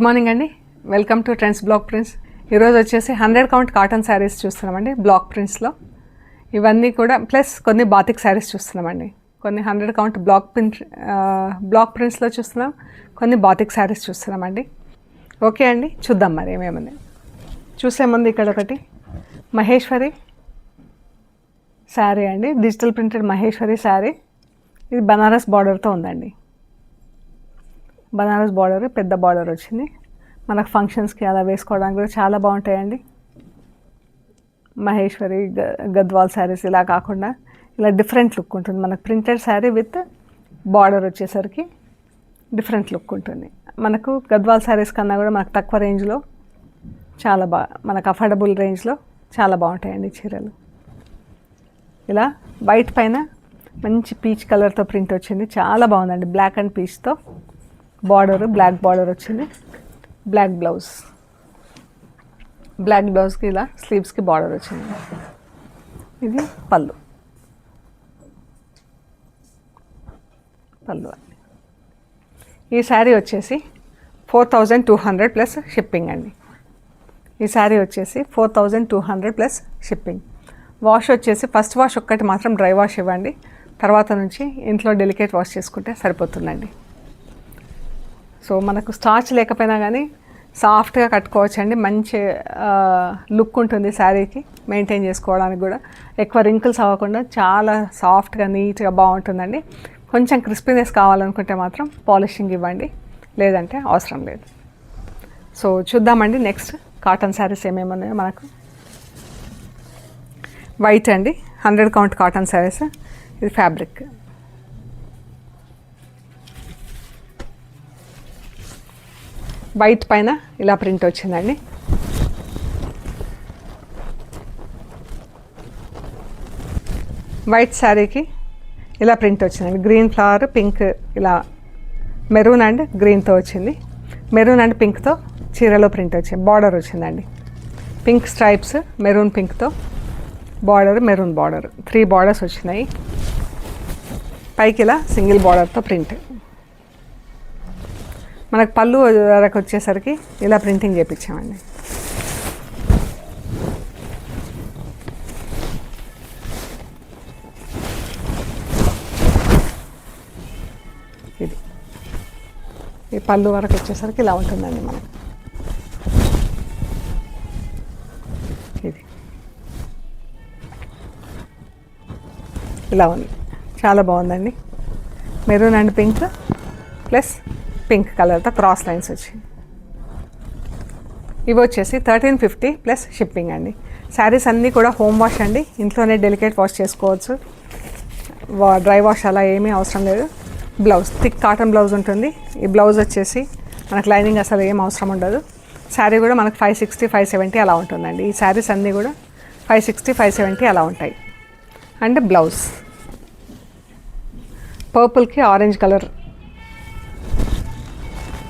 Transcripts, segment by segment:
Good morning అండి. Welcome to trends block prints. ఈరోజు వచ్చేసి 100 కౌంట్ కాటన్ శారీస్ చూస్తున్నామండి బ్లాక్ ప్రింట్స్లో. ఇవన్నీ కూడా ప్లస్ కొన్ని బాతిక్ శారీస్ చూస్తున్నామండి. కొన్ని 100 కౌంట్ బ్లాక్ ప్రింట్స్లో చూస్తున్నాం, కొన్ని బాతిక్ శారీస్ చూస్తున్నామండి. ఓకే అండి, చూద్దాం మరి ఏమేముంది. చూసే ముందు ఇక్కడ ఒకటి మహేశ్వరి శారీ అండి, డిజిటల్ ప్రింటెడ్ మహేశ్వరి శారీ. ఇది బనారస్ బార్డర్తో ఉందండి. బనారస్ బార్డర్, పెద్ద బార్డర్ వచ్చింది. మనకు ఫంక్షన్స్కి అలా వేసుకోవడానికి కూడా చాలా బాగుంటాయండి. మహేశ్వరి గద్వాల్ శారీస్ ఇలా కాకుండా ఇలా డిఫరెంట్ లుక్ ఉంటుంది. మనకు ప్రింటెడ్ శారీ విత్ బార్డర్ వచ్చేసరికి డిఫరెంట్ లుక్ ఉంటుంది. మనకు గద్వాల్ శారీస్ కన్నా కూడా మనకు తక్కువ రేంజ్లో చాలా మనకు అఫోర్డబుల్ రేంజ్లో చాలా బాగుంటాయండి చీరలు. ఇలా వైట్ పైన మంచి పీచ్ కలర్తో ప్రింట్ వచ్చింది, చాలా బాగుందండి. బ్లాక్ అండ్ పీచ్తో బార్డర్, బ్లాక్ బార్డర్ వచ్చింది. బ్లాక్ బ్లౌజ్, బ్లాక్ బ్లౌజ్కి ఇలా స్లీవ్స్కి బార్డర్ వచ్చింది. ఇది పళ్ళు. ఈ శారీ వచ్చేసి 4200 ప్లస్ షిప్పింగ్ అండి. ఈ శారీ వచ్చేసి 4200 ప్లస్ షిప్పింగ్. వాష్ వచ్చేసి ఫస్ట్ వాష్ ఒక్కటి మాత్రం డ్రై వాష్ ఇవ్వండి, తర్వాత నుంచి ఇంట్లో డెలికేట్ వాష్ చేసుకుంటే సరిపోతుందండి. సో మనకు స్టార్చ్ లేకపోయినా కానీ సాఫ్ట్గా కట్టుకోవచ్చండి. మంచి లుక్ ఉంటుంది శారీకి, మెయింటైన్ చేసుకోవడానికి కూడా. ఎక్కువ రింకిల్స్ అవ్వకుండా చాలా సాఫ్ట్గా నీట్గా బాగుంటుందండి. కొంచెం క్రిస్పీనెస్ కావాలనుకుంటే మాత్రం పాలిషింగ్ ఇవ్వండి, లేదంటే అవసరం లేదు. సో చూద్దామండి నెక్స్ట్ కాటన్ శారీస్ ఏమేమి ఉన్నాయో. మనకు వైట్ అండి, 100 కౌంట్ కాటన్ శారీస్. ఇది ఫ్యాబ్రిక్. వైట్ పైన ఇలా ప్రింట్ వచ్చిందండి. వైట్ శారీకి ఇలా ప్రింట్ వచ్చిందండి. గ్రీన్ ఫ్లవర్, పింక్, ఇలా మెరూన్ అండ్ గ్రీన్తో వచ్చింది. మెరూన్ అండ్ పింక్తో చీరలో ప్రింట్ వచ్చింది. బార్డర్ వచ్చిందండి, పింక్ స్ట్రైప్స్, మెరూన్ పింక్తో బార్డర్, మెరూన్ బార్డర్, 3 బార్డర్స్ వచ్చినాయి. పైకి ఇలా సింగిల్ బార్డర్తో ప్రింట్. మనకు పళ్ళు వరకు వచ్చేసరికి ఇలా ప్రింటింగ్ చేయించామండి. ఇది ఈ పళ్ళు వరకు వచ్చేసరికి ఇలా ఉంటుందండి మనకు. ఇది ఇలా ఉంది, చాలా బాగుందండి. Maroon and pink plus pink కలర్తో క్రాస్ లైన్స్ వచ్చి. ఇవి వచ్చేసి 1350 ప్లస్ షిప్పింగ్ అండి. శారీస్ అన్నీ కూడా హోమ్ వాష్ అండి, ఇంట్లోనే డెలికేట్ వాష్ చేసుకోవచ్చు. డ్రై వాష్ అలా ఏమీ అవసరం లేదు. బ్లౌజ్ థిక్ కాటన్ బ్లౌజ్ ఉంటుంది. ఈ బ్లౌజ్ వచ్చేసి మనకు లైనింగ్ అసలు ఏం అవసరం ఉండదు. శారీ కూడా మనకు 560, 570 అలా ఉంటుందండి. ఈ శారీస్ అన్నీ కూడా 560, 570 అలా ఉంటాయి. అండ్ బ్లౌజ్ పర్పుల్కి orange colour,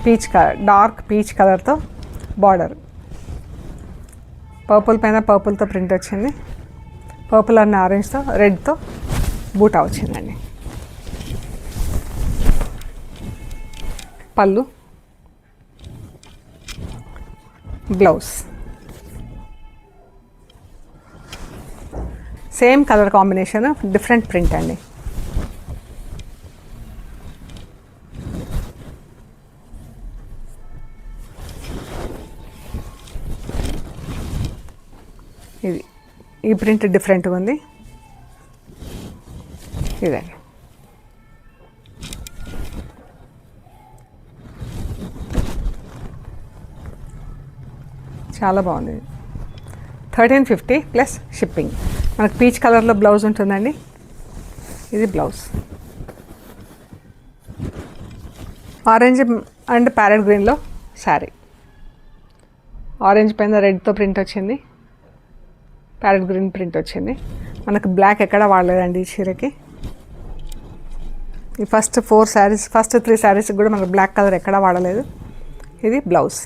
peach colour, dark peach కలర్తో బార్డర్. పర్పుల్ పైన పర్పుల్తో ప్రింట్ వచ్చింది. పర్పుల్ అన్న ఆరెంజ్తో, రెడ్తో బూటా వచ్చిందండి. పళ్ళు, blouse same colour combination, different print అండి. ఇది ఈ ప్రింట్ డిఫరెంట్గా ఉంది. ఇదండి చాలా బాగుంది. 1350 ప్లస్ షిప్పింగ్. మనకు పీచ్ కలర్లో బ్లౌజ్ ఉంటుందండి. ఇది బ్లౌజ్. ఆరెంజ్ అండ్ ప్యారెట్ గ్రీన్లో శారీ. ఆరెంజ్ పైన రెడ్తో ప్రింట్ వచ్చింది, ప్యారెట్ గ్రీన్ ప్రింట్ వచ్చింది. మనకు బ్లాక్ ఎక్కడ వాడలేదండి ఈ చీరకి. ఈ ఫస్ట్ 3 శారీస్కి కూడా మనకు బ్లాక్ కలర్ ఎక్కడ వాడలేదు. ఇది blouse.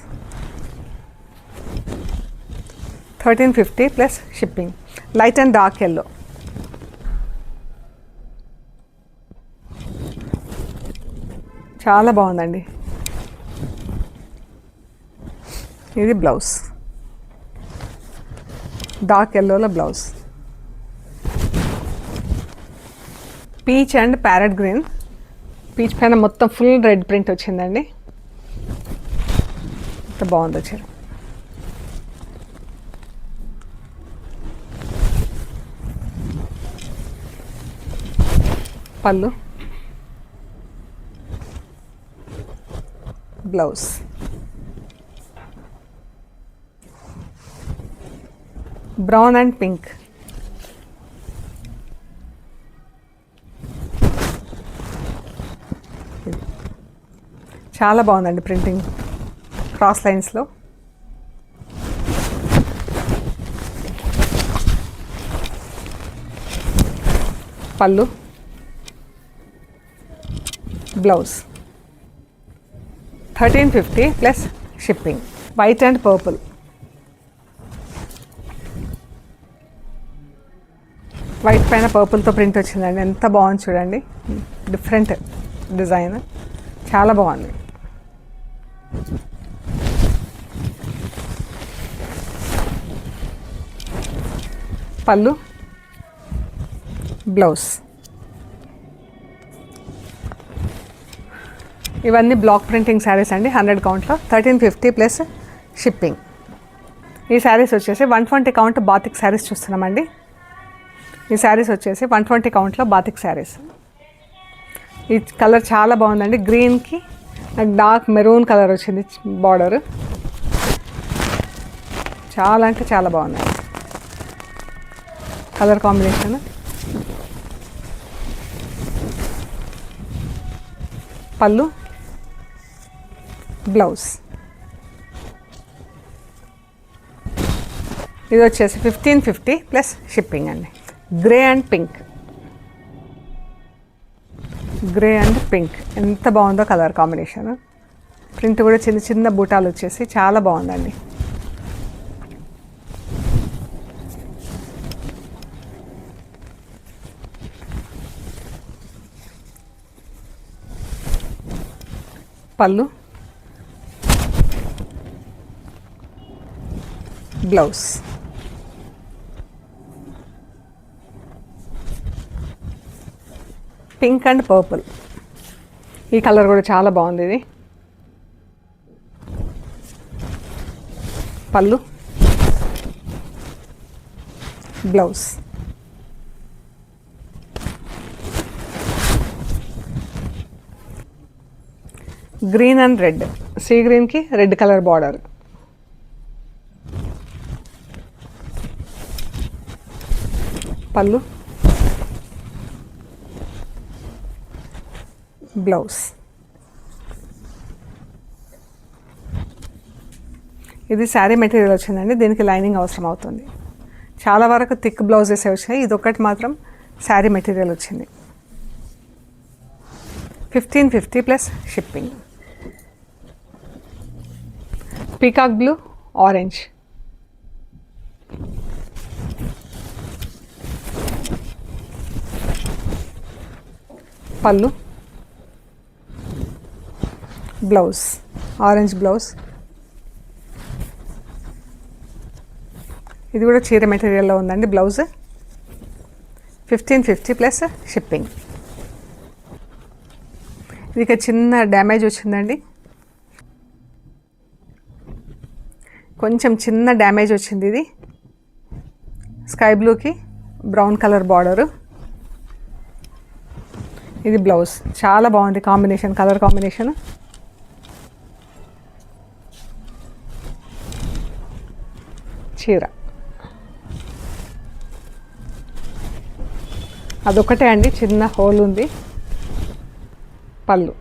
1350 plus shipping. Light and dark yellow. చాలా బాగుందండి. ఇది బ్లౌజ్, డార్క్ ఎల్లోలో blouse. Peach and parrot green, peach పైన మొత్తం ఫుల్ రెడ్ ప్రింట్ వచ్చిందండి. ఎంత బాగుందో చీర. పళ్ళు, బ్లౌజ్. బ్రౌన్ అండ్ పింక్, చాలా బాగుందండి ప్రింటింగ్ క్రాస్ లైన్స్లో. పళ్ళు, blouse. 1350 plus shipping. White and purple, white పైన పర్పుల్తో ప్రింట్ వచ్చిందండి. ఎంత బాగుంది చూడండి, డిఫరెంట్ డిజైన్, చాలా బాగుంది. పళ్ళు, బ్లౌజ్. ఇవన్నీ బ్లాక్ ప్రింటింగ్ శారీస్ అండి. 100 కౌంట్లో 1350 ప్లస్ షిప్పింగ్. ఈ శారీస్ వచ్చేసి 120 కౌంట్ బాతిక్ శారీస్ చూస్తున్నామండి. ఈ శారీస్ వచ్చేసి 120 కౌంట్లో బాతిక్ శారీస్. ఈ కలర్ చాలా బాగుందండి. గ్రీన్కి నాకు డార్క్ మెరూన్ కలర్ వచ్చింది బార్డర్. చాలా అంటే చాలా బాగుంది కలర్ కాంబినేషన్. పళ్ళు, బ్లౌజ్. ఇది వచ్చేసి 1550 ప్లస్ షిప్పింగ్ అండి. Grey and pink, grey and pink ఎంత బాగుందో కలర్ కాంబినేషన్. ప్రింట్ కూడా చిన్న చిన్న బూటాలు వచ్చేసి చాలా బాగుందండి. పళ్ళు, బ్లౌజ్. పింక్ అండ్ పర్పుల్, ఈ కలర్ కూడా చాలా బాగుంది. ఇది పళ్ళు, blouse. Green and red, see గ్రీన్కి రెడ్ కలర్ బార్డర్. పళ్ళు, బ్లౌజ్. ఇది శారీ మెటీరియల్ వచ్చిందండి. దీనికి లైనింగ్ అవసరం అవుతుంది. చాలా వరకు థిక్ బ్లౌజెస్ వచ్చాయి. ఇది ఒకటి మాత్రం శారీ మెటీరియల్ వచ్చింది. 1550 plus shipping. Peacock blue, orange. పళ్ళు, బ్లౌజ్, ఆరెంజ్ బ్లౌజ్. ఇది కూడా చీర మెటీరియల్లో ఉందండి బ్లౌజ్. 1550 plus shipping. ఇది ఇక చిన్న డ్యామేజ్ వచ్చిందండి, కొంచెం చిన్న డ్యామేజ్ వచ్చింది. ఇది స్కై బ్లూకి బ్రౌన్ కలర్ బార్డరు. ఇది బ్లౌజ్, చాలా బాగుంది కాంబినేషన్, కలర్ కాంబినేషన్. చీర అదొకటే అండి, చిన్న హోల్ ఉంది. పళ్ళు.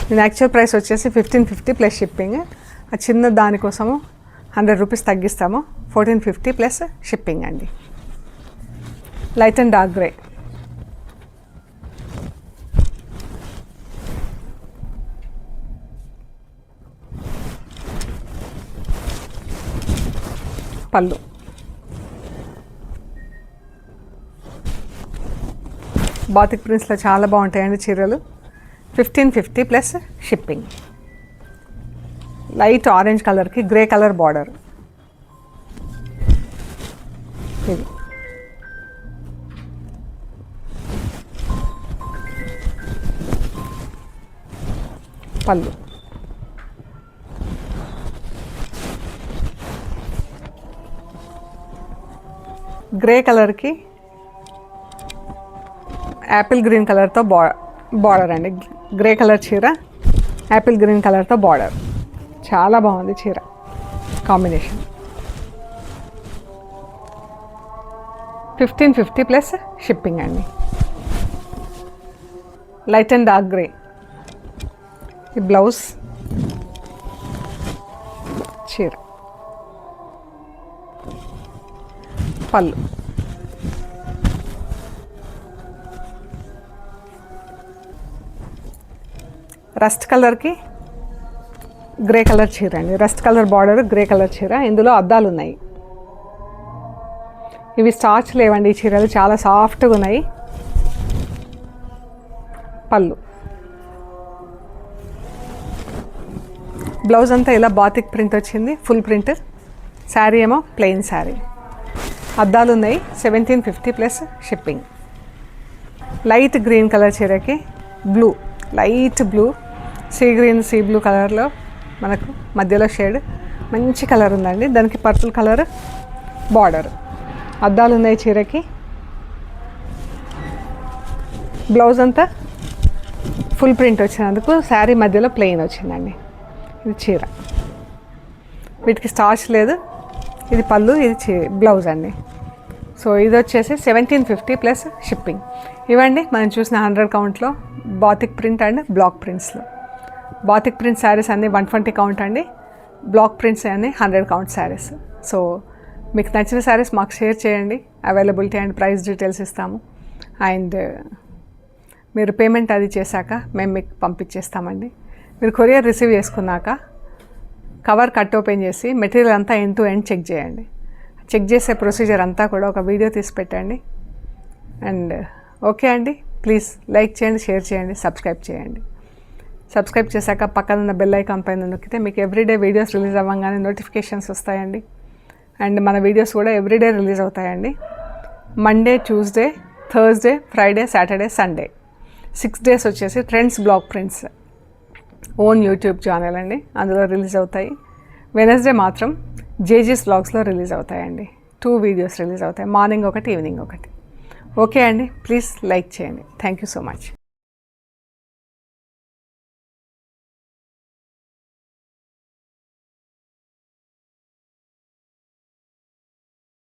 దీని యాక్చువల్ ప్రైస్ వచ్చేసి 1550 ప్లస్ షిప్పింగ్. ఆ చిన్న దానికోసము 100 రూపీస్ తగ్గిస్తాము. 1450 ప్లస్ షిప్పింగ్ అండి. Light and dark grey. పళ్ళు. బాతిక్ ప్రింట్స్లో చాలా బాగుంటాయండి చీరలు. 1550 ప్లస్ షిప్పింగ్. లైట్ ఆరెంజ్ కలర్కి గ్రే కలర్ బార్డర్. ఇది పళ్ళు. గ్రే కలర్కి యాపిల్ గ్రీన్ కలర్తో బార్డర్ అండి. గ్రే కలర్ చీర యాపిల్ గ్రీన్ కలర్తో బార్డర్. చాలా బాగుంది చీర కాంబినేషన్. 1550 ప్లస్ షిప్పింగ్ అండి. Light and dark grey. ఈ బ్లౌజ్, చీర, పళ్ళు. రస్ట్ కలర్కి గ్రే కలర్ చీర అండి. Rust colour border, grey colour చీర. ఇందులో అద్దాలు ఉన్నాయి. ఇవి స్టార్చ్ లేవండి. ఈ చీరలు చాలా సాఫ్ట్గా ఉన్నాయి. పళ్ళు. బ్లౌజ్ అంతా ఇలా బాతిక్ ప్రింట్ వచ్చింది, ఫుల్ ప్రింట్. శారీ ఏమో ప్లెయిన్ శారీ. అద్దాలు ఉన్నాయి. 1750 plus shipping. Light green colour చీరకి blue, light blue, sea green, sea blue కలర్లో మనకు మధ్యలో షేడ్ మంచి కలర్ ఉందండి. దానికి పర్పుల్ కలర్ బార్డర్. అద్దాలు ఉన్నాయి చీరకి. బ్లౌజ్ అంతా ఫుల్ ప్రింట్ వచ్చినందుకు శారీ మధ్యలో ప్లెయిన్ వచ్చిందండి. ఇది చీర. వీటికి స్టార్చ్ లేదు. ఇది పళ్ళు, ఇది బ్లౌజ్ అండి. సో ఇది వచ్చేసి 1750 ప్లస్ షిప్పింగ్. ఇవండి మనం చూసిన 100 కౌంట్లో బాతిక్ ప్రింట్ అండ్ బ్లాక్ ప్రింట్స్లో. బాతిక్ ప్రింట్ శారీస్ అన్నీ 120 కౌంట్ అండి. బ్లాక్ ప్రింట్స్ అన్నీ 100 కౌంట్ శారీస్. సో మీకు నచ్చిన శారీస్ మాకు షేర్ చేయండి. అవైలబిలిటీ అండ్ ప్రైస్ డీటెయిల్స్ ఇస్తాము. అండ్ మీరు పేమెంట్ అది చేశాక మేము మీకు పంపించేస్తామండి. మీరు కొరియర్ రిసీవ్ చేసుకున్నాక కవర్ కట్ ఓపెన్ చేసి మెటీరియల్ అంతా ఎండ్ టు ఎండ్ చెక్ చేయండి. చెక్ చేసే ప్రొసీజర్ అంతా కూడా ఒక వీడియో తీసి పెట్టండి. అండ్ ఓకే అండి, ప్లీజ్ లైక్ చేయండి, షేర్ చేయండి, సబ్స్క్రైబ్ చేయండి. సబ్స్క్రైబ్ చేశాక పక్కన ఉన్న బెల్ ఐకాన్ పైన నొక్కితే మీకు ఎవ్రీడే వీడియోస్ రిలీజ్ అవ్వగానే నోటిఫికేషన్స్ వస్తాయండి. అండ్ మన వీడియోస్ కూడా ఎవ్రీడే రిలీజ్ అవుతాయండి. Monday, Tuesday, Thursday, Friday, Saturday, Sunday 6 days వచ్చేసి trends block prints own YouTube channel అండి, అందులో రిలీజ్ అవుతాయి. వెనస్డే మాత్రం జేజీస్ వ్లాగ్స్లో రిలీజ్ అవుతాయండి. 2 వీడియోస్ రిలీజ్ అవుతాయి, మార్నింగ్ ఒకటి, ఈవినింగ్ ఒకటి. ఓకే అండి, ప్లీజ్ లైక్ చేయండి. Thank you so much.